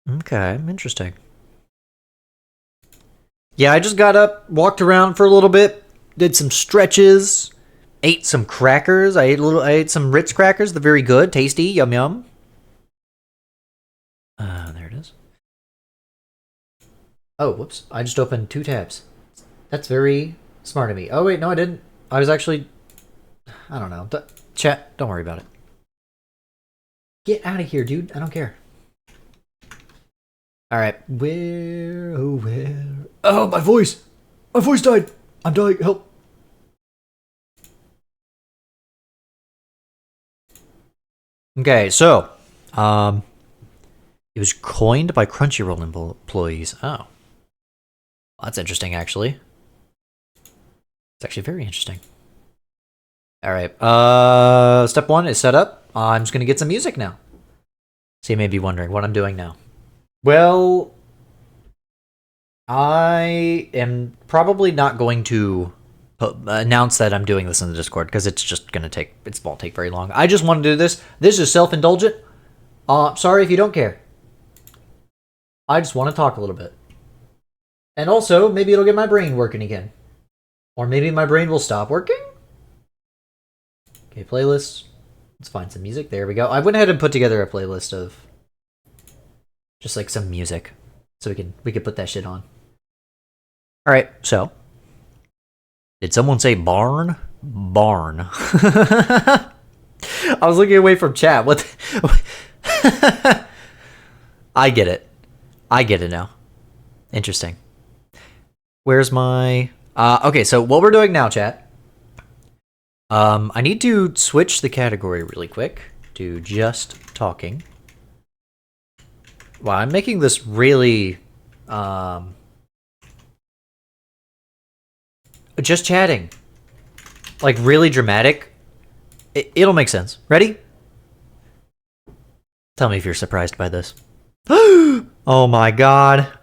Okay, interesting. Yeah, I just got up, walked around for a little bit, did some stretches, ate some crackers. I ate some Ritz crackers. They're very good, tasty, yum yum. There it is. Oh, whoops! I just opened 2 tabs. That's very smart of me. Oh wait, no, I didn't. I was actually, I don't know. Chat, don't worry about it. Get out of here, dude. I don't care. All right, where? Oh, where? Oh, my voice! My voice died. I'm dying. Help! Okay, so, it was coined by Crunchyroll employees. Oh, that's interesting, actually. It's actually very interesting. All right. Step 1 is set up. I'm just gonna get some music now. So you may be wondering what I'm doing now. Well, I am probably not going to announce that I'm doing this in the Discord because it's just gonna take. It won't take very long. I just want to do this. This is self-indulgent. Sorry if you don't care. I just want to talk a little bit. And also, maybe it'll get my brain working again. Or maybe my brain will stop working? Okay, playlists. Let's find some music. There we go. I went ahead and put together a playlist of just like some music. So we could put that shit on. Alright, so. Did someone say barn? Barn. I was looking away from chat. What? I get it. I get it now. Interesting. Where's my... okay, so what we're doing now, chat. I need to switch the category really quick to just talking. Wow, I'm making this really... just chatting. Like, really dramatic. It'll make sense. Ready? Tell me if you're surprised by this. Oh my god.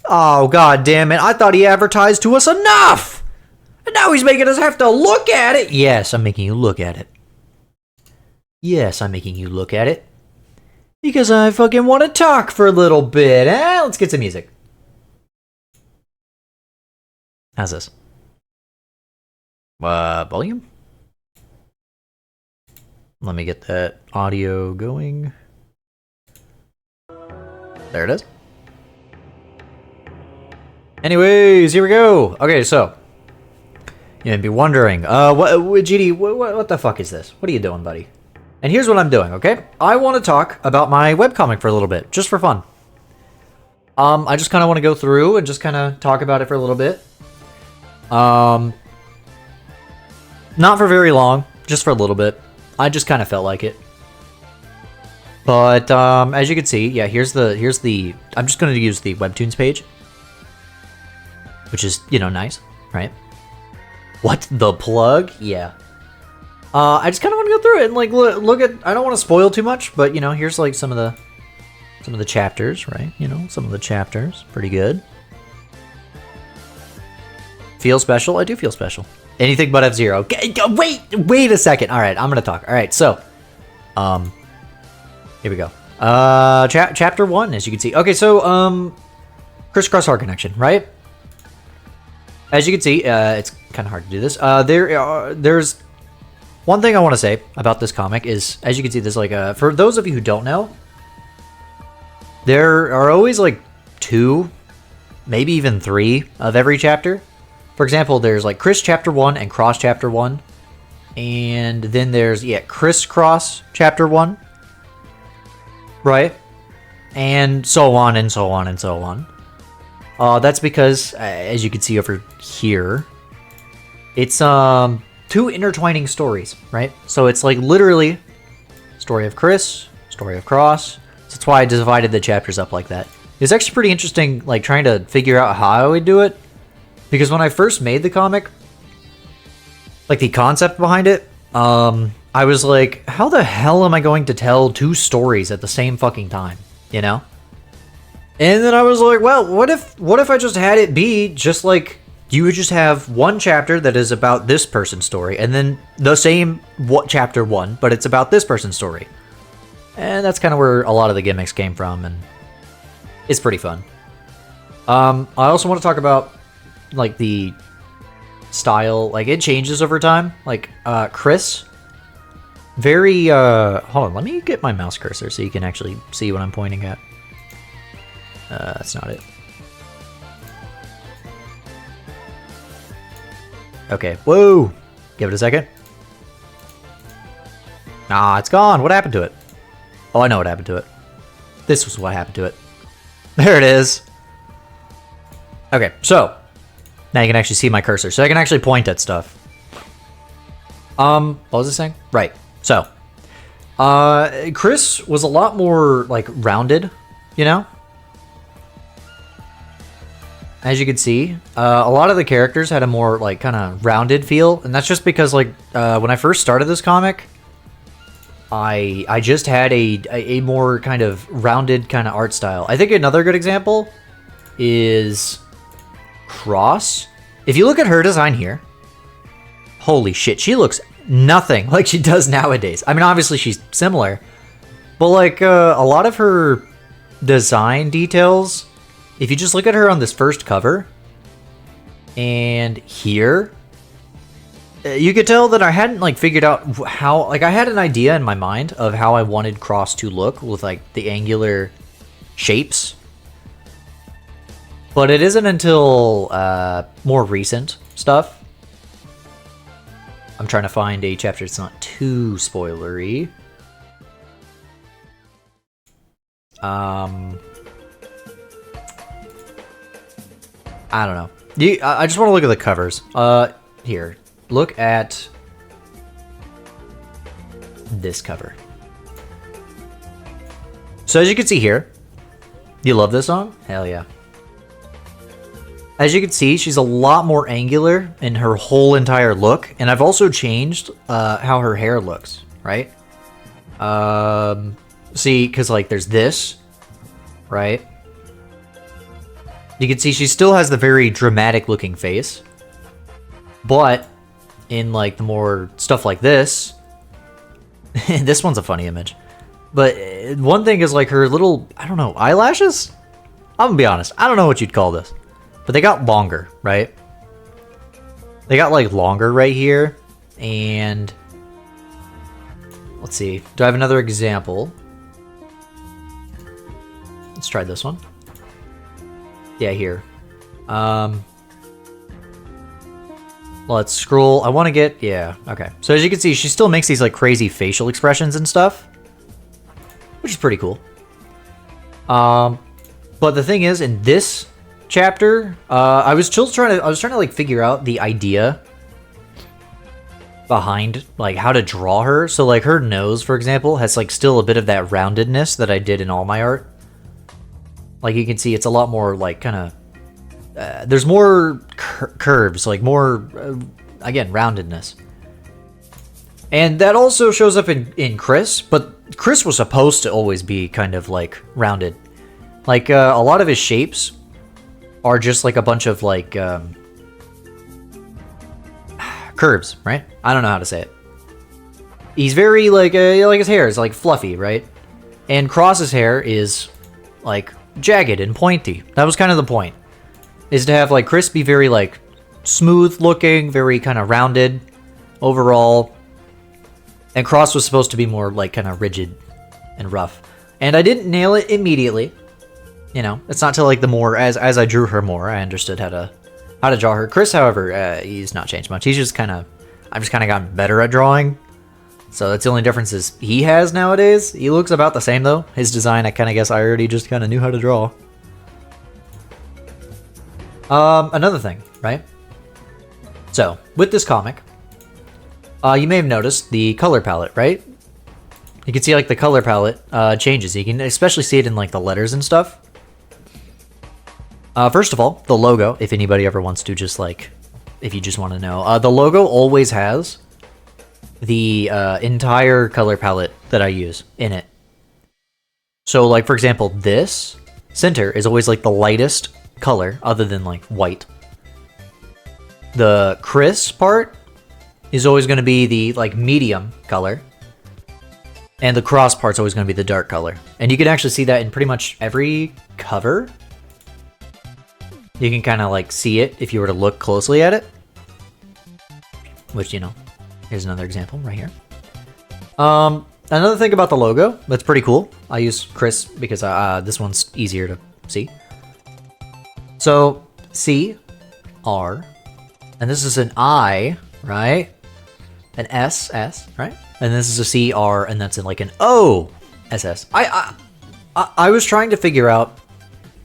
Oh god damn it. I thought he advertised to us enough! And now he's making us have to look at it! Yes, I'm making you look at it. Yes, I'm making you look at it. Because I fucking want to talk for a little bit, eh? Let's get some music. How's this? Volume? Let me get that audio going. There it is. Anyways, here we go. Okay, so you may be wondering, GD, what the fuck is this? What are you doing, buddy? And here's what I'm doing, okay? I want to talk about my webcomic for a little bit, just for fun. I just kind of want to go through and just kind of talk about it for a little bit. Not for very long, just for a little bit. I just kind of felt like it. But as you can see, yeah, here's the I'm just going to use the Webtoons page, which is, you know, nice, right? What, the plug? Yeah. I just kind of want to go through it and like look at. I don't want to spoil too much, but you know, here's like some of the chapters, right? You know, some of the chapters, pretty good. Feel special? I do feel special. Anything but F-Zero. Wait a second. All right, I'm gonna talk. All right, so, here we go. Chapter 1, as you can see. Okay, so crisscross heart connection, right? As you can see, it's kind of hard to do this. There's one thing I want to say about this comic is, as you can see, there's like a, for those of you who don't know, there are always like 2, maybe even 3 of every chapter. For example, there's like CRISS chapter 1 and Cross chapter 1. And then there's, yeah, Crisscross chapter 1. Right? And so on and so on and so on. That's because, as you can see over here, it's 2 intertwining stories, right? So it's like literally story of CRISS, story of Cross. So that's why I divided the chapters up like that. It's actually pretty interesting, like trying to figure out how I would do it. Because when I first made the comic, like the concept behind it, I was like, how the hell am I going to tell 2 stories at the same fucking time, you know? And then I was like, well, what if I just had it be just like, you would just have one chapter that is about this person's story, and then the same chapter 1, but it's about this person's story. And that's kind of where a lot of the gimmicks came from, and It's pretty fun. I also want to talk about like the style. Like it changes over time. Like CRISS, very hold on, let me get my mouse cursor so you can actually see what I'm pointing at. That's not it. Okay, whoa! Give it a second. Nah, it's gone. What happened to it? Oh, I know what happened to it. This was what happened to it. There it is. Okay, so now you can actually see my cursor, so I can actually point at stuff. What was this saying? Right. So, CRISS was a lot more like rounded, you know? As you can see, a lot of the characters had a more like kind of rounded feel, and that's just because like when I first started this comic, I just had a more kind of rounded kind of art style. I think another good example is Cross. If you look at her design here, holy shit, she looks nothing like she does nowadays. I mean, obviously she's similar, but like a lot of her design details, if you just look at her on this first cover and here, you could tell that I hadn't like figured out how, like I had an idea in my mind of how I wanted Cross to look with like the angular shapes. But it isn't until more recent stuff. I'm trying to find a chapter that's not too spoilery. I don't know. I just want to look at the covers. Here. Look at this cover. So as you can see here, you love this song? Hell yeah. As you can see, she's a lot more angular in her whole entire look, and I've also changed how her hair looks, right? See, because like there's this, right? You can see she still has the very dramatic looking face, but in like the more stuff like this, this one's a funny image, but one thing is like her little, I don't know, eyelashes? I'm gonna be honest, I don't know what you'd call this, but they got longer, right? They got like longer right here, and let's see, do I have another example? Let's try this one. Yeah, here. Let's scroll. I want to get, yeah, okay. So as you can see, she still makes these like crazy facial expressions and stuff, which is pretty cool. But the thing is, in this chapter, I was trying to like figure out the idea behind like how to draw her. So like her nose, for example, has like still a bit of that roundedness that I did in all my art. Like you can see, it's a lot more like kind of, there's more curves, like more, again, roundedness. And that also shows up in CRISS, but CRISS was supposed to always be kind of like rounded. Like a lot of his shapes are just like a bunch of like curves, right? I don't know how to say it. He's very like his hair is like fluffy, right? And Cross's hair is like jagged and pointy. That was kind of the point, is to have like CRISS be very like smooth looking, very kind of rounded overall, and Cross was supposed to be more like kind of rigid and rough. And I didn't nail it immediately, you know. It's not till like the more as I drew her more, I understood how to draw her. CRISS, however, he's not changed much. He's just kind of, I've just kind of gotten better at drawing. So that's the only differences he has nowadays. He looks about the same though. His design, I kind of guess I already just kind of knew how to draw. Another thing, right? So with this comic, you may have noticed the color palette, right? You can see like the color palette changes. You can especially see it in like the letters and stuff. First of all, the logo, if anybody ever wants to just like, if you just want to know, the logo always has the entire color palette that I use in it. So like, for example, this center is always like the lightest color other than like white. The CRISS part is always going to be the like medium color. And the cross part's always going to be the dark color. And you can actually see that in pretty much every cover. You can kind of like see it if you were to look closely at it. Which, you know, here's another example right here. Another thing about the logo that's pretty cool. I use CRISS because this one's easier to see. So, C, R, and this is an I, right? An S, right? And this is a C, R, and that's in like an O, S, S. I was trying to figure out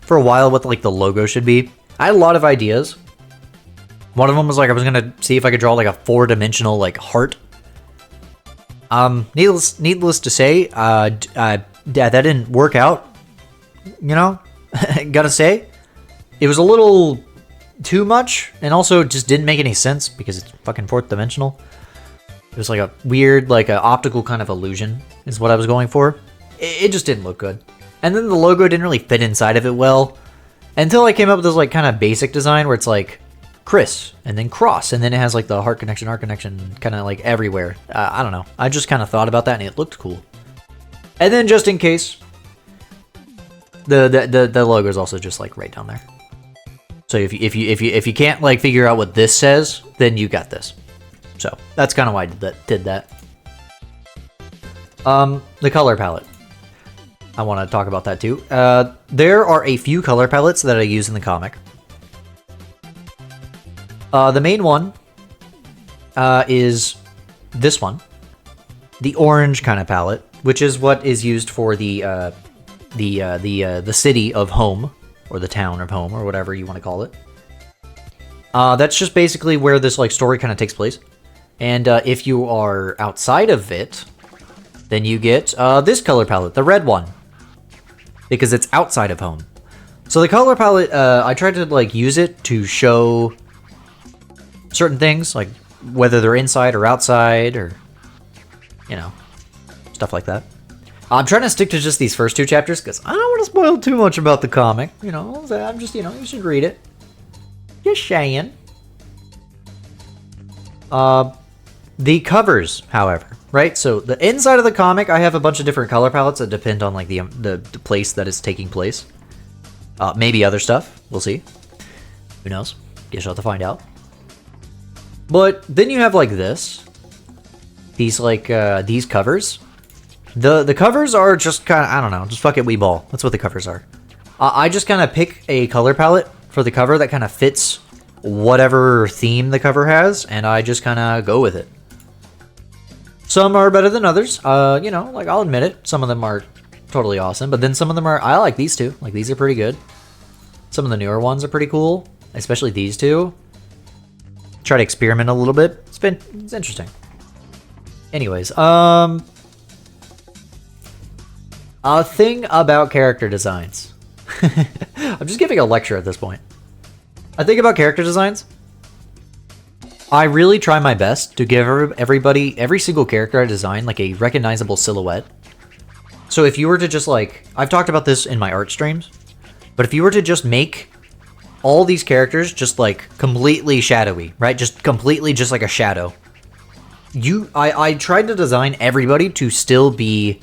for a while what like the logo should be. I had a lot of ideas. One of them was like I was gonna see if I could draw like a 4-dimensional like heart. Needless to say, that didn't work out. You know, gotta say, it was a little too much, and also just didn't make any sense because it's fucking 4th dimensional. It was like a weird, like a optical kind of illusion is what I was going for. It just didn't look good, and then the logo didn't really fit inside of it well, until I came up with this like kind of basic design where it's like CRISS and then cross, and then it has like the heart connection kind of like everywhere. I don't know, I just kind of thought about that and it looked cool. And then just in case, the logo is also just like right down there. So if you can't like figure out what this says, then you got this. So that's kind of why I did that. The color palette, I want to talk about that too. There are a few color palettes that I use in the comic. The main one is this one, the orange kind of palette, which is what is used for the city of Home, or the town of Home, or whatever you want to call it. That's just basically where this like story kind of takes place. And if you are outside of it, then you get this color palette, the red one, because it's outside of Home. So the color palette, I tried to like use it to show certain things, like whether they're inside or outside, or, you know, stuff like that. I'm trying to stick to just these first 2 chapters because I don't want to spoil too much about the comic. You know, I'm just, you know, you should read it. Just saying. The covers, however, right? So the inside of the comic, I have a bunch of different color palettes that depend on like the place that is taking place. Maybe other stuff. We'll see. Who knows? Guess you'll have to find out. But then you have like this. These like these covers. The covers are just kind of, I don't know, just fuck it, we ball. That's what the covers are. I just kind of pick a color palette for the cover that kind of fits whatever theme the cover has, and I just kind of go with it. Some are better than others. You know, like I'll admit it. Some of them are totally awesome, but then some of them are, I like these two. Like these are pretty good. Some of the newer ones are pretty cool, especially these two. Try to experiment a little bit. It's interesting. Anyways, a thing about character designs. I'm just giving a lecture at this point. A thing about character designs. I really try my best to give everybody, every single character I design, like a recognizable silhouette. So if you were to just like, I've talked about this in my art streams, but if you were to just make all these characters just like completely shadowy, right? Just completely just like a shadow. I tried to design everybody to still be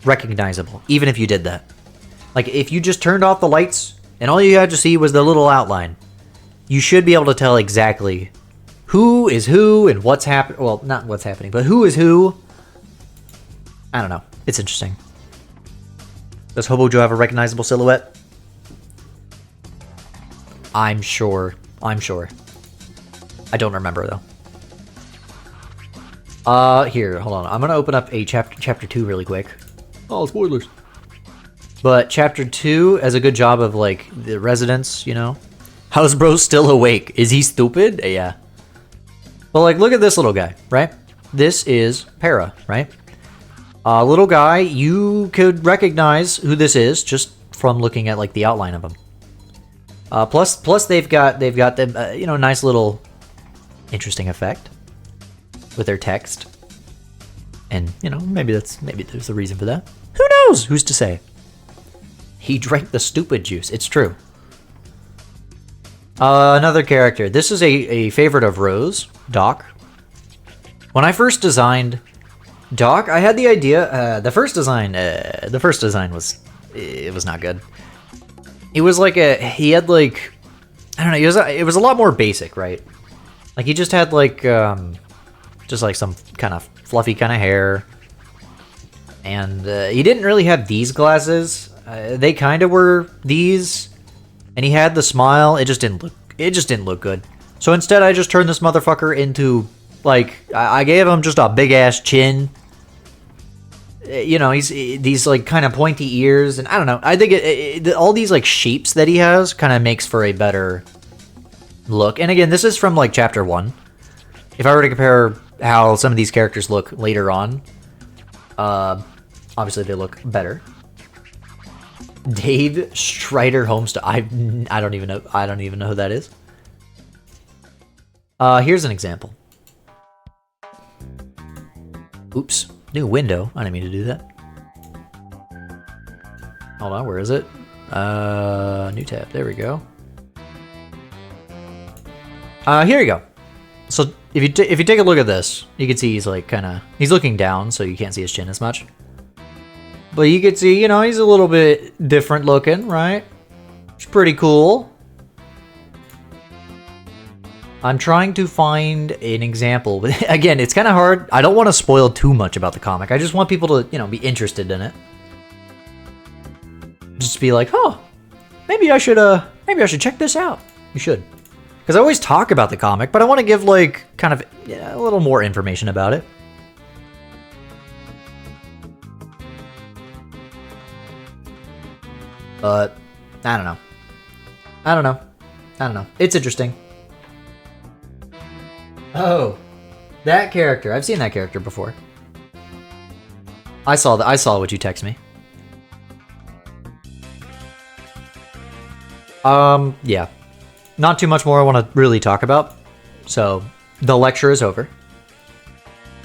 recognizable, even if you did that. Like if you just turned off the lights and all you had to see was the little outline, you should be able to tell exactly who is who and what's happening. Well, not what's happening, but who is who. I don't know. It's interesting. Does Hobojo have a recognizable silhouette? I'm sure. I don't remember though. Here, hold on. I'm gonna open up a chapter 2 really quick. Oh, spoilers. But chapter 2 has a good job of like the residents, you know. How's bro still awake? Is he stupid? Yeah. Well, like look at this little guy, right? This is Para, right? Little guy, you could recognize who this is just from looking at like the outline of him. Plus they've got them, you know, nice little interesting effect with their text, and you know maybe there's a reason for that. Who knows? Who's to say? He drank the stupid juice. It's true. Another character. This is a favorite of Rose, Doc. When I first designed Doc, I had the idea. The first design was, it was not good. It was like he had like, I don't know, it was a lot more basic, right? Like he just had like, just like some kind of fluffy kind of hair. And he didn't really have these glasses. They kind of were these. And he had the smile. It just didn't look good. So instead I just turned this motherfucker into, like, I gave him just a big ass chin. You know, he's these like kind of pointy ears, and I don't know. I think all these like shapes that he has kind of makes for a better look. And again, this is from like chapter 1. If I were to compare how some of these characters look later on, obviously they look better. Dave Strider Homestead. I don't even know who that is. Here's an example. Oops. New window. I didn't mean to do that. Hold on, where is it? New tab. There we go. Here you go. So if you take a look at this, you can see he's like he's looking down, so you can't see his chin as much. But you can see, you know, he's a little bit different looking, right? It's pretty cool. I'm trying to find an example, but again, it's kind of hard. I don't want to spoil too much about the comic. I just want people to, you know, be interested in it. Just be like, oh, maybe I should check this out. You should. Because I always talk about the comic, but I want to give, like, kind of a little more information about it. But, I don't know. It's interesting. Oh, that character. I've seen that character before. I saw what you text me. Yeah. Not too much more I want to really talk about. So, the lecture is over.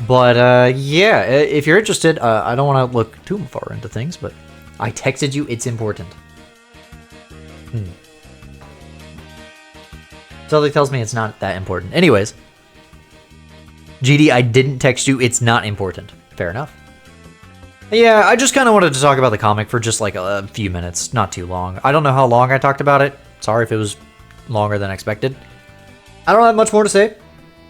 But, yeah, if you're interested, I don't want to look too far into things, but I texted you, it's important. Something tells me it's not that important. Anyways. GD, I didn't text you, it's not important. Fair enough. Yeah, I just kind of wanted to talk about the comic for just like a few minutes, not too long. I don't know how long I talked about it. Sorry if it was longer than expected. I don't have much more to say.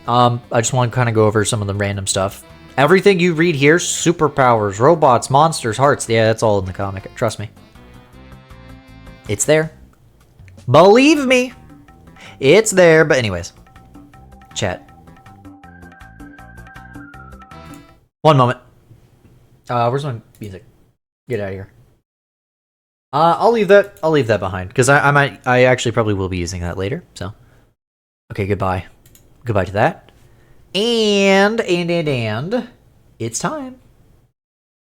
I just want to kind of go over some of the random stuff. Everything you read here, superpowers, robots, monsters, hearts, yeah, that's all in the comic. Trust me. It's there. Believe me. It's there, but anyways. Chat. One moment. Where's my music? Get out of here. I'll leave that behind because I actually probably will be using that later. So, okay, goodbye to that, and it's time.